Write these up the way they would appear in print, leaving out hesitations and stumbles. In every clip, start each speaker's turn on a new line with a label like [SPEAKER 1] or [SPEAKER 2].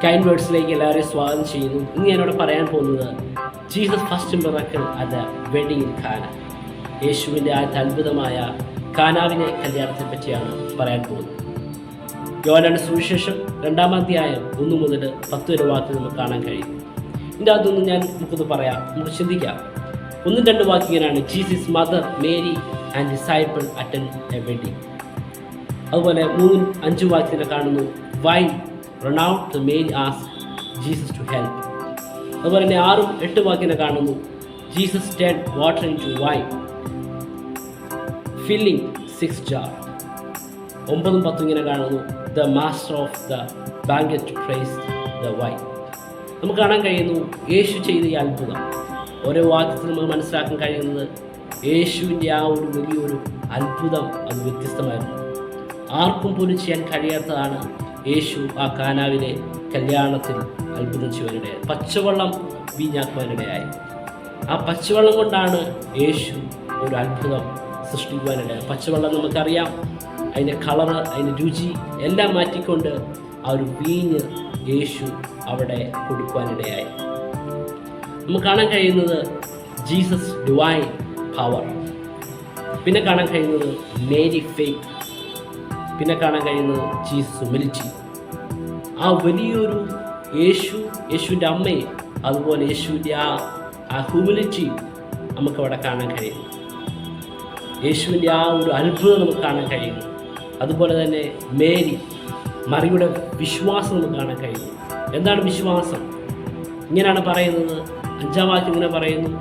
[SPEAKER 1] Kind വേർഡ്സിലേക്ക് എല്ലാവരെയും സ്വാഗതം ചെയ്യുന്നു. ഇന്ന് ഞാനിവിടെ പറയാൻ പോകുന്നത് Jesus first miracle at the wedding in കാന. യേശുവിൻ്റെ ആദ്യത്തെ അത്ഭുതമായ കാനാവിലെ കല്യാണത്തെ പറ്റിയാണ് പറയാൻ പോകുന്നത്. യോഹന്നാന്റെ സുവിശേഷം 2-ാം അധ്യായം 1 മുതൽ 10 വരെ വാക്യം നമുക്ക് കാണാൻ കഴിയും. ഇതിൻ്റെ അതൊന്നും നമുക്കൊന്ന് പറയാം, നമുക്ക് ചിന്തിക്കാം. 1-2 വാക്യങ്ങളാണ്. Jesus mother Mary and disciple attend a wedding. അതുപോലെ 3-5 വാക്യത്തിൽ കാണുന്നു. Why run out the Mary asked Jesus to help. അതുപോലെ തന്നെ 6-8 വാക്യത്തിൽ കാണുന്നു. Jesus turned water into wine, filling 6 jars. 9-10 ഇങ്ങനെ കാണുന്നു. The master of the banquet praised the wine. നമുക്ക് കാണാൻ കഴിയുന്നു യേശു ചെയ്ത ഈ അത്ഭുതം. ഓരോ വാക്യത്തിൽ നമുക്ക് മനസ്സിലാക്കാൻ കഴിയുന്നത് യേശുവിൻ്റെ ആ ഒരു വലിയൊരു അത്ഭുതം അത് വ്യത്യസ്തമായിരുന്നു. ആർക്കും പോലും ചെയ്യാൻ കഴിയാത്തതാണ് യേശു ആ കാനാവിലെ കല്യാണത്തിൽ അത്ഭുതം ചെയ്യുവാനിടയായി. പച്ചവെള്ളം വീഞ്ഞാക്കുവാനിടയായി. ആ പച്ചവെള്ളം കൊണ്ടാണ് യേശു ഒരു അത്ഭുതം സൃഷ്ടിക്കുവാനിടയായി. പച്ചവെള്ളം നമുക്കറിയാം, അതിൻ്റെ കളറ്, അതിൻ്റെ രുചി എല്ലാം മാറ്റിക്കൊണ്ട് ആ ഒരു വീഞ്ഞ് യേശു അവിടെ കൊടുക്കുവാനിടയായി. നമുക്ക് കാണാൻ കഴിയുന്നത് ജീസസ് ഡിവൈൻ പവർ. പിന്നെ കാണാൻ കഴിയുന്നത് മേരി ഫെയ്ത്ത്. പിന്നെ കാണാൻ കഴിയുന്നത് ജീസസ് ഹ്യൂമിലിറ്റി. ആ വലിയൊരു യേശുവിൻ്റെ അമ്മയും അതുപോലെ യേശുവിൻ്റെ ആ ഹ്യൂമിലിറ്റി നമുക്കവിടെ കാണാൻ കഴിയുന്നു. യേശുവിൻ്റെ ആ ഒരു അത്ഭുതം നമുക്ക് കാണാൻ കഴിയുന്നു. അതുപോലെ തന്നെ മറിയുടെ വിശ്വാസം നമുക്ക് കാണാൻ കഴിയുന്നു. എന്താണ് വിശ്വാസം? ഇങ്ങനെയാണ് പറയുന്നത്. 5-ാം വാക്യം ഇങ്ങനെ പറയുന്നു.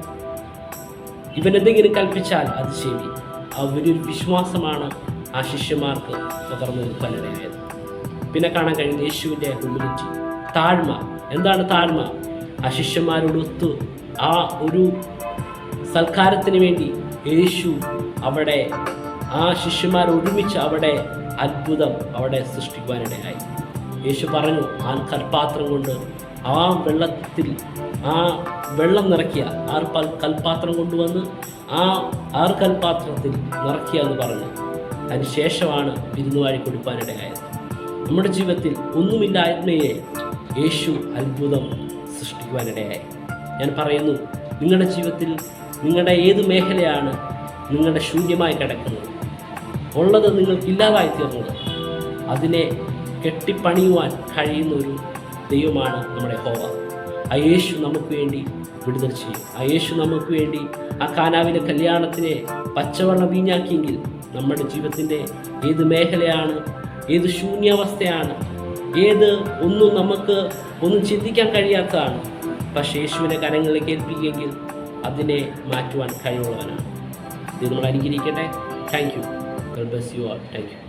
[SPEAKER 1] ഇവൻ എന്തെങ്കിലും കൽപ്പിച്ചാൽ അത് ശരി. ആ വലിയൊരു വിശ്വാസമാണ് ആ ശിഷ്യന്മാർക്ക് പകർന്നു നിൽക്കാനിടയായത്. പിന്നെ കാണാൻ കഴിയുന്ന യേശുവിൻ്റെ ഹ്യൂമിലിറ്റി, താഴ്മ. എന്താണ് താഴ്മ? ആ ശിഷ്യന്മാരോടൊത്ത് ആ ഒരു സൽക്കാരത്തിന് വേണ്ടി യേശു അവിടെ ആ ശിഷ്യന്മാർ ഒരുമിച്ച് അവിടെ അത്ഭുതം അവിടെ സൃഷ്ടിക്കുവാനിടയായി. യേശു പറഞ്ഞു, ആ കൽപാത്രം കൊണ്ട് ആ വെള്ളത്തിൽ ആ വെള്ളം നിറയ്ക്കുക. 6 കൽപാത്രം കൊണ്ടുവന്ന് ആ കൽപാത്രത്തിൽ നിറയ്ക്കുക എന്ന് പറഞ്ഞു. അതിനുശേഷമാണ് വിരുന്നുവാഴി കൊടുക്കാനിടയായത്. നമ്മുടെ ജീവിതത്തിൽ ഒന്നുമില്ലായ്മയെ യേശു അത്ഭുതം സൃഷ്ടിക്കുവാനിടയായി. ഞാൻ പറയുന്നു, നിങ്ങളുടെ ജീവിതത്തിൽ നിങ്ങളുടെ ഏത് മേഖലയാണ് നിങ്ങളുടെ ശൂന്യമായി കിടക്കുന്നത്, ഉള്ളത് നിങ്ങൾക്കില്ലാതായി തീർന്നത്, അതിനെ കെട്ടിപ്പണിയുവാൻ കഴിയുന്ന ഒരു ദൈവമാണ് നമ്മുടെ യഹോവ. ആ യേശു നമുക്ക് വേണ്ടി വിടുതൽ ചെയ്യും. ആ യേശു നമുക്ക് വേണ്ടി ആ കാനാവിലെ കല്യാണത്തിനെ പച്ചവെള്ളം വീഞ്ഞാക്കിയെങ്കിൽ നമ്മുടെ ജീവിതത്തിൻ്റെ ഏത് മേഖലയാണ്, ഏത് ശൂന്യാവസ്ഥയാണ്, ഒന്നും ചിന്തിക്കാൻ കഴിയാത്തതാണ്, പക്ഷേ യേശുവിനെ കരങ്ങളിലേക്ക് ഏൽപ്പിക്കുമെങ്കിൽ അതിനെ മാറ്റുവാൻ കഴിവുള്ളവനാണ്. ഇത് നമ്മൾ അനുഗ്രഹിക്കട്ടെ. Thank you. God bless you all. Thank you.